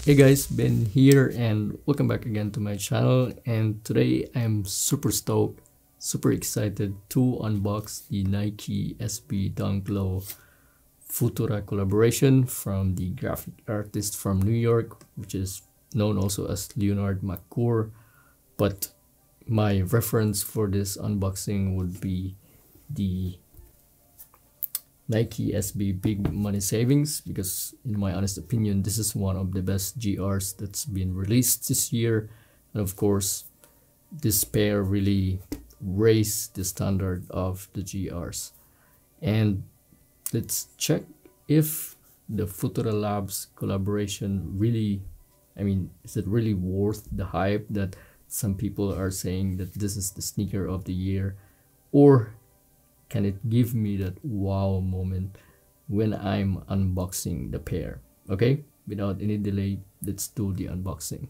Hey guys, Ben here and welcome back again to my channel, and today I'm super stoked, super excited to unbox the Nike SB Dunk Low Futura collaboration from the graphic artist from New York, which is known also as Leonard McCour, but my reference for this unboxing would be the Nike SB Big Money Savings, because in my honest opinion this is one of the best GRs that's been released this year, and of course this pair really raised the standard of the GRs. And let's check if the Futura Labs collaboration really, is it really worth the hype that some people are saying that this is the sneaker of the year, or can it give me that wow moment when I'm unboxing the pair? Okay, without any delay, let's do the unboxing.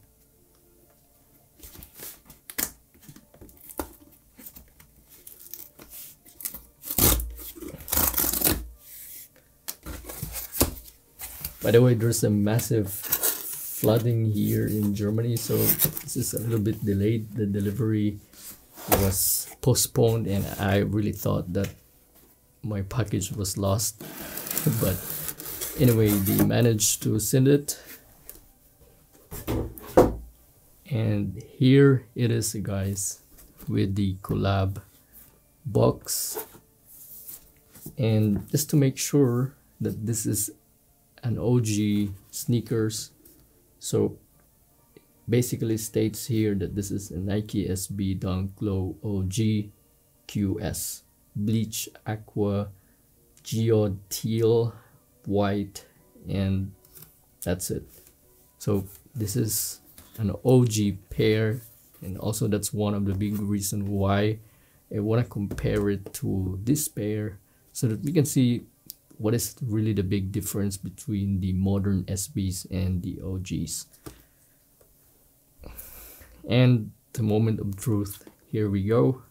By the way, there's a massive flooding here in Germany, so this is a little bit delayed. The delivery was postponed and I really thought that my package was lost, but anyway, they managed to send it, and here it is, guys, with the collab box. And just to make sure that this is an OG sneakers, so basically states here that this is a Nike SB Dunk Low OG QS bleach aqua geode teal white, and that's it. So this is an OG pair, and also that's one of the big reason why I want to compare it to this pair, so that we can see what is really the big difference between the modern SBs and the OGs. And the moment of truth, here we go.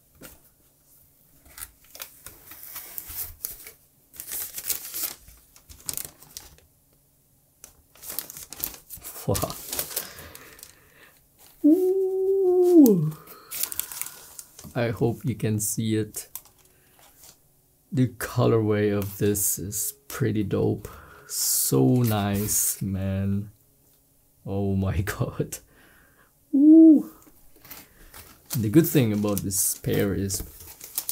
Wow. Ooh. I hope you can see it. The colorway of this is pretty dope. So nice, man. Oh my god. Ooh. The good thing about this pair is,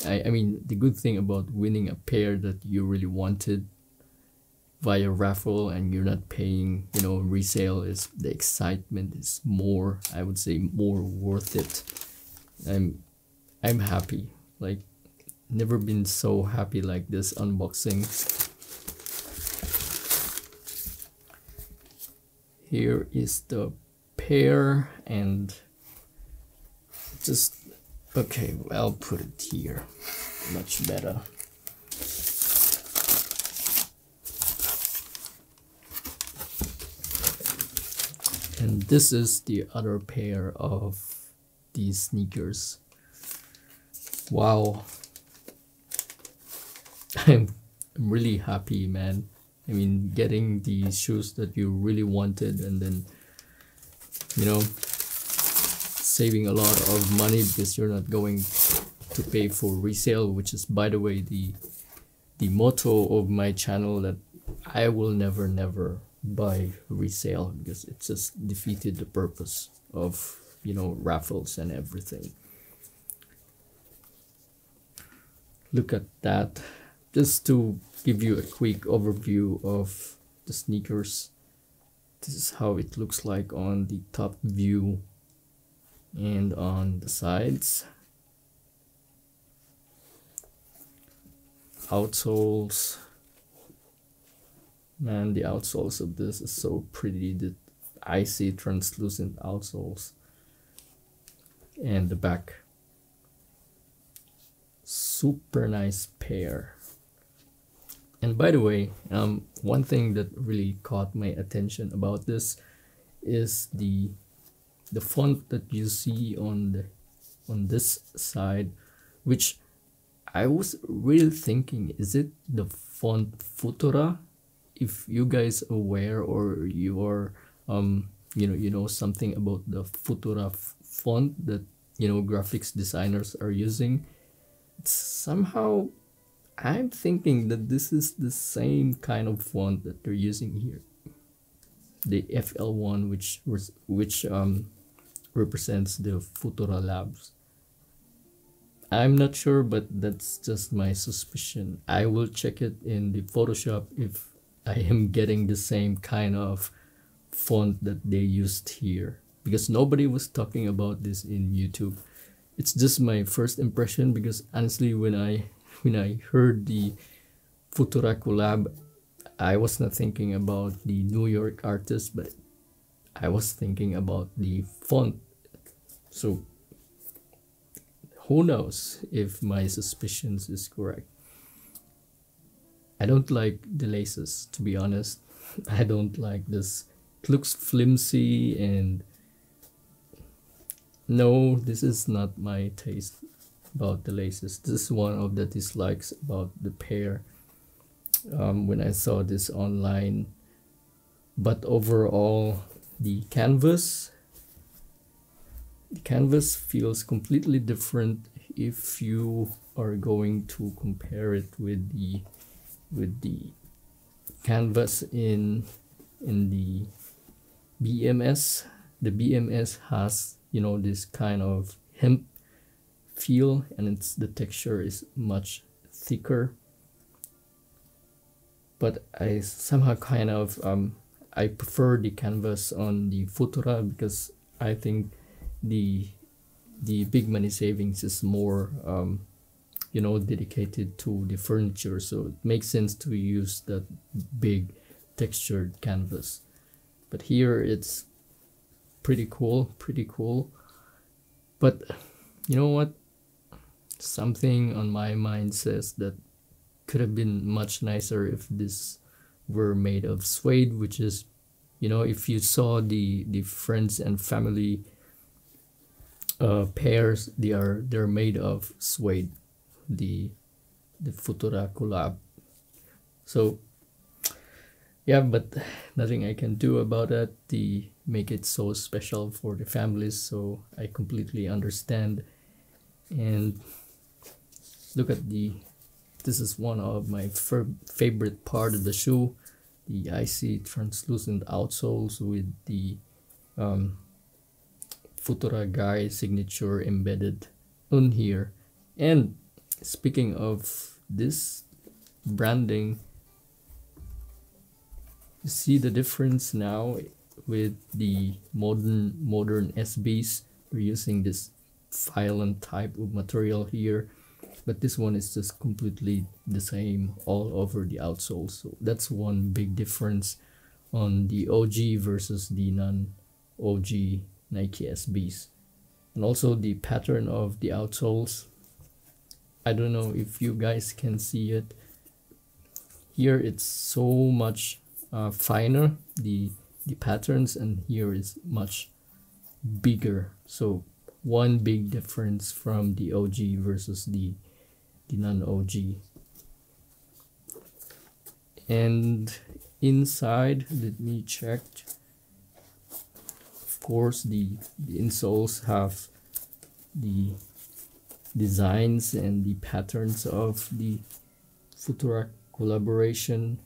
the good thing about winning a pair that you really wanted via raffle and you're not paying, resale, is the excitement is more, I would say, more worth it. I'm happy, like never been so happy like this unboxing. Here is the pair, and just okay, I'll put it here, much better. And this is the other pair of these sneakers. Wow. I'm really happy, man. Getting the shoes that you really wanted, and then saving a lot of money because you're not going to pay for resale, which is, by the way, the motto of my channel, that I will never buy resale, because it just defeated the purpose of raffles and everything. Look at that. Just to give you a quick overview of the sneakers, this is how it looks like on the top view and on the sides. Outsoles, man, the outsoles of this is so pretty, the icy translucent outsoles. And the back, super nice pair. And by the way, one thing that really caught my attention about this is the font that you see on this side, which I was really thinking, is it the font Futura? If you guys aware, or you are you know something about the Futura font that graphics designers are using. It's somehow I'm thinking that this is the same kind of font that they're using here, the FL1, which represents the Futura Labs. I'm not sure, but that's just my suspicion. I will check it in the Photoshop if I am getting the same kind of font that they used here, because nobody was talking about this in YouTube. It's just my first impression, because honestly, when I heard the Futura collab, I was not thinking about the New York artist, but I was thinking about the font. So who knows if my suspicions is correct. I don't like the laces, to be honest. I don't like this. It looks flimsy, and no, this is not my taste about the laces. This is one of the dislikes about the pair when I saw this online. But overall, the canvas feels completely different if you are going to compare it with the canvas in the BMS. The BMS has this kind of hemp feel, and the texture is much thicker. But I somehow kind of I prefer the canvas on the Futura, because I think the big money savings is more dedicated to the furniture, so it makes sense to use that big textured canvas. But here it's pretty cool. But you know what, something on my mind says that could have been much nicer if this were made of suede, which is, if you saw the friends and family pairs, they're made of suede, the Futura collab. So yeah, but nothing I can do about that. They make it so special for the families, so I completely understand. And look at this is one of my favorite part of the shoe, the icy translucent outsoles with the Futura guy signature embedded on here. And speaking of this branding, you see the difference now with the modern SBs. We're using this violent type of material here, but this one is just completely the same all over the outsole. So that's one big difference on the OG versus the non-OG Nike SBs. And also the pattern of the outsoles, I don't know if you guys can see it here. It's so much finer, the patterns, and here is much bigger. So one big difference from the OG versus the non-OG. And inside, let me check. Of course, the insoles have the designs and the patterns of the Futura collaboration.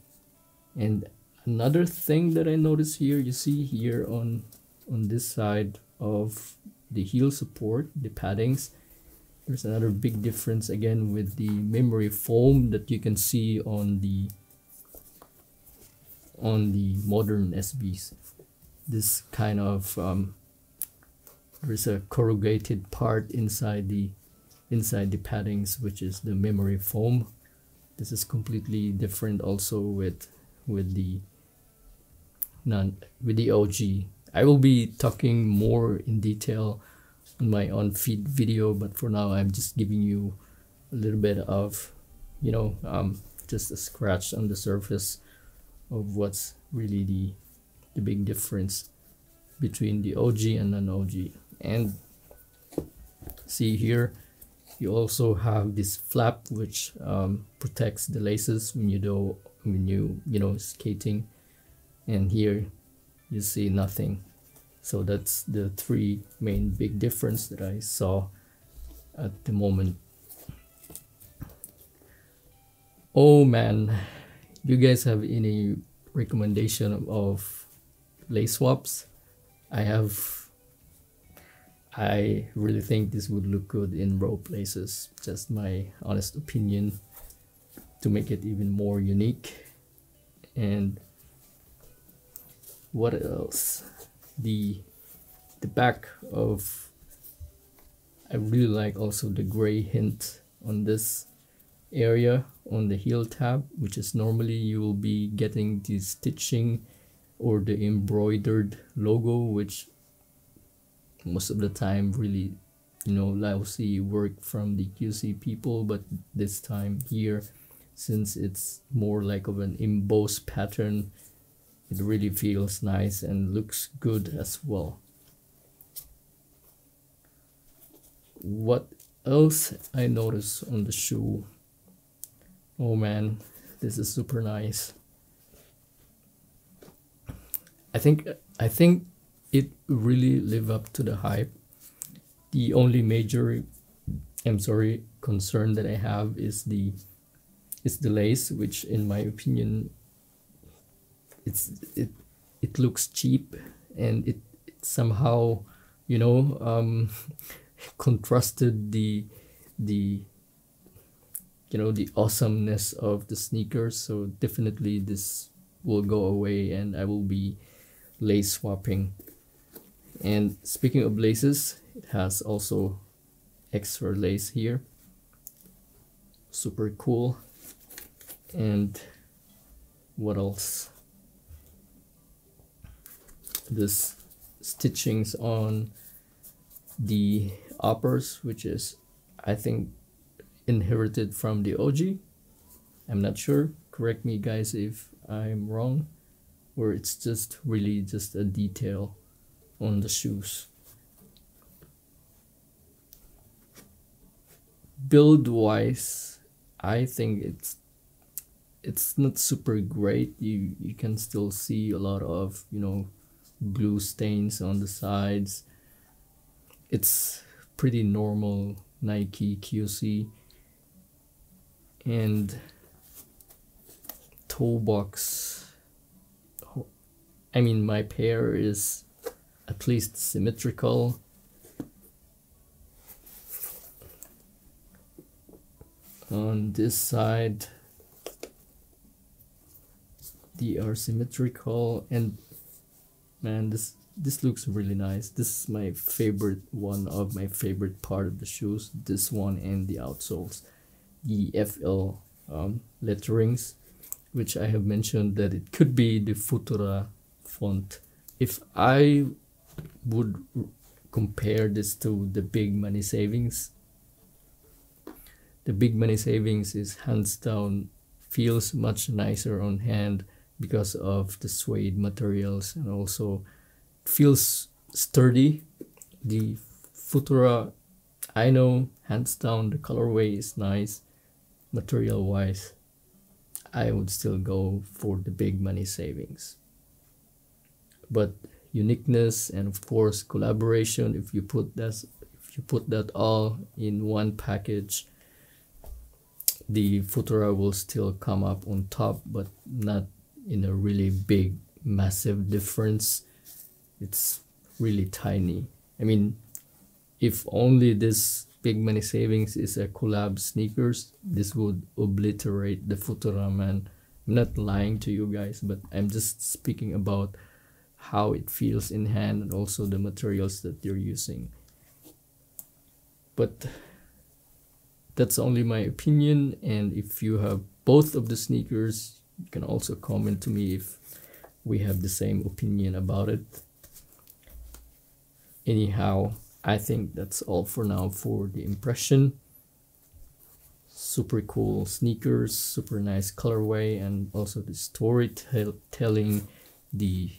And another thing that I noticed here, you see here on this side of the heel support, the paddings, there's another big difference again with the memory foam that you can see on the modern SBs. This kind of there's a corrugated part inside the paddings, which is the memory foam. This is completely different also with the OG. I will be talking more in detail on my on-feed video, but for now I'm just giving you a little bit of just a scratch on the surface of what's really the big difference between the OG and non-OG. And see here, you also have this flap which protects the laces when you skating, and here you see nothing. So that's the three main big difference that I saw at the moment. Oh man, do you guys have any recommendation of lace swaps? I really think this would look good in rope laces, just my honest opinion, to make it even more unique. And what else? The back of, I really like also the gray hint on this area on the heel tab, which is normally you will be getting the stitching or the embroidered logo, which most of the time really, you know, lousy work from the QC people. But this time here, since it's more like of an embossed pattern, it really feels nice and looks good as well. What else I noticed on the shoe? Oh man, this is super nice. I think it really lived up to the hype. The only major, concern that I have is the lace, which in my opinion it looks cheap, and it somehow, you know, contrasted the you know, the awesomeness of the sneakers. So definitely this will go away and I will be lace swapping. And speaking of laces, it has also extra lace here, super cool. And what else? This stitchings on the uppers, which is, I think, inherited from the OG. I'm not sure, correct me guys if I'm wrong, or it's just really just a detail on the shoes. Build wise, I think it's not super great. You can still see a lot of, you know, glue stains on the sides. It's pretty normal Nike QC. And toe box, I mean, my pair is at least symmetrical. On this side they are symmetrical, and man, this looks really nice. This is my favorite, one of my favorite part of the shoes, this one and the outsoles, the FL letterings, which I have mentioned that it could be the Futura font. If I would compare this to the Big Money Savings, the Big Money Savings is hands down feels much nicer on hand because of the suede materials, and also feels sturdy. The Futura, I know hands down the colorway is nice. Material wise, I would still go for the Big Money Savings. But uniqueness and of course collaboration, if you put that all in one package, the Futura will still come up on top, but not in a really big massive difference. It's really tiny. I mean, if only this Big Money Savings is a collab sneakers, this would obliterate the Futura, man. I'm not lying to you guys, but I'm just speaking about how it feels in hand and also the materials that you're using. But that's only my opinion, and if you have both of the sneakers, you can also comment to me if we have the same opinion about it. Anyhow, I think that's all for now for the impression. Super cool sneakers, super nice colorway, and also the storytelling, the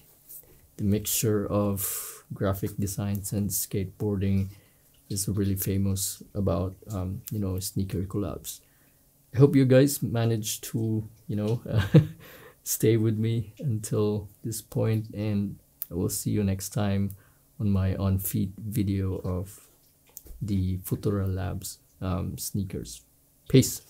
mixture of graphic designs and skateboarding is really famous about you know, sneaker collabs. I hope you guys managed to, you know, stay with me until this point, and I will see you next time on my on-feed video of the Futura Labs sneakers. Peace.